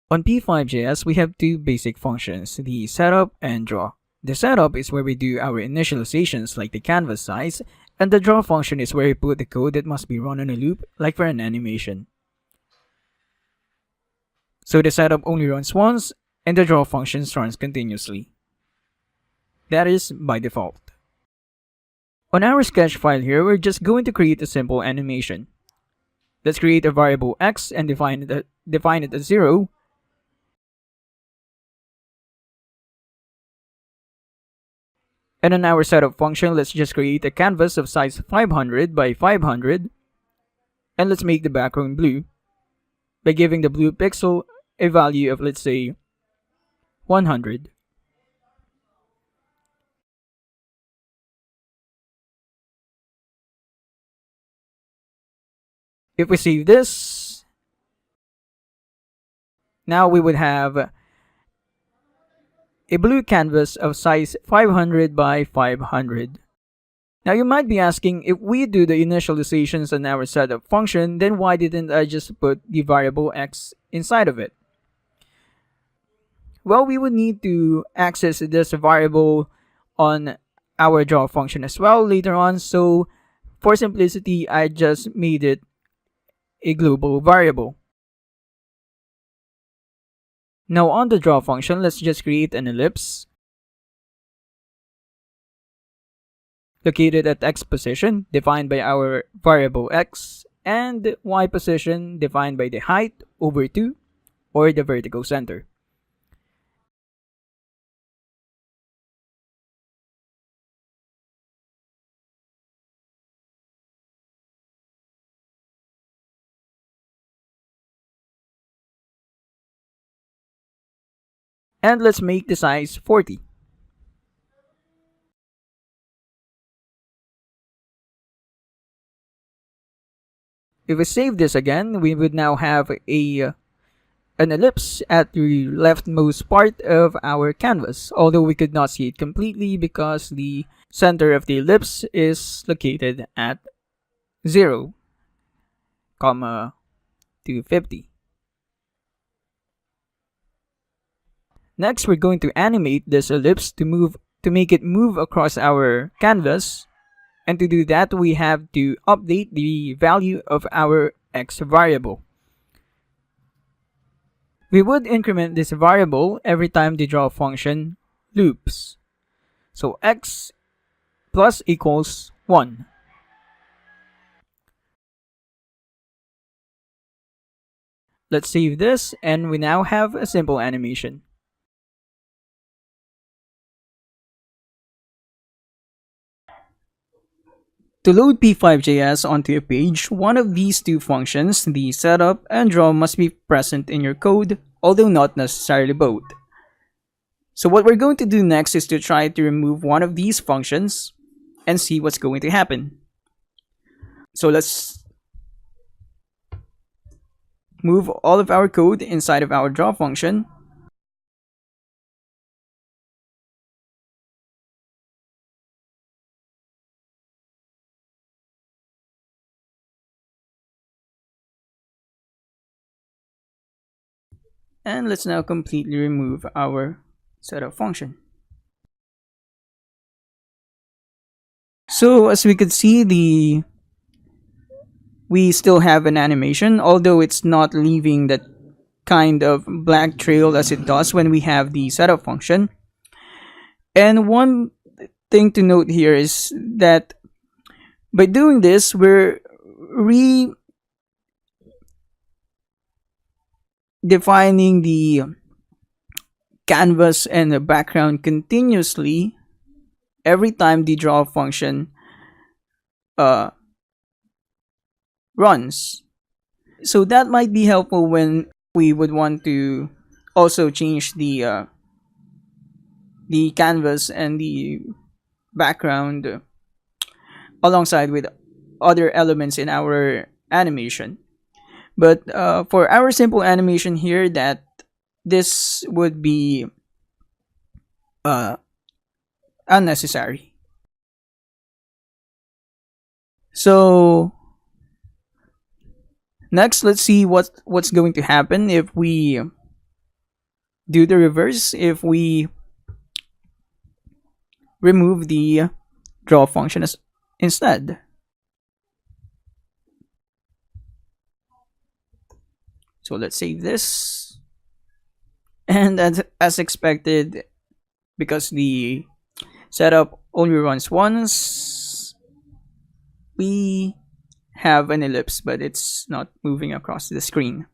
On P5js, we have two basic functions, the setup and draw. The setup is where we do our initializations like the canvas size, and the draw function is where we put the code that must be run on a loop like for an animation. So the setup only runs once, and the draw function runs continuously. That is by default. On our sketch file here, we're just going to create a simple animation. Let's create a variable x and define it as 0. And on our setup function, let's just create a canvas of size 500 by 500. And let's make the background blue by giving the blue pixel a value of, let's say, 100. If we save this, now we would have a blue canvas of size 500 by 500. Now you might be asking, if we do the initializations on our setup function, then why didn't I just put the variable x inside of it? Well, we would need to access this variable on our draw function as well later on, so for simplicity, I just made it a global variable. Now on the draw function, let's just create an ellipse located at x position defined by our variable x, and y position defined by the height over 2 or the vertical center. And let's make the size 40. If we save this again, we would now have an ellipse at the leftmost part of our canvas, although we could not see it completely because the center of the ellipse is located at 0, 250. Next, we're going to animate this ellipse to make it move across our canvas. And to do that, we have to update the value of our x variable. We would increment this variable every time the draw function loops. So x plus equals 1. Let's save this, and we now have a simple animation. To load P5js onto a page, one of these two functions, the setup and draw, must be present in your code, although not necessarily both. So what we're going to do next is to try to remove one of these functions and see what's going to happen. So let's move all of our code inside of our draw function. And let's now completely remove our setup function. So as we could see, we still have an animation, although it's not leaving that kind of black trail as it does when we have the setup function. And one thing to note here is that by doing this, we're redefining the canvas and the background continuously every time the draw function runs. So that might be helpful when we would want to also change the canvas and the background alongside with other elements in our animation. But for our simple animation here, that this would be unnecessary. So next, let's see what's going to happen if we do the reverse if we remove the draw function instead. So let's save this. And as expected, because the setup only runs once, we have an ellipse, but it's not moving across the screen.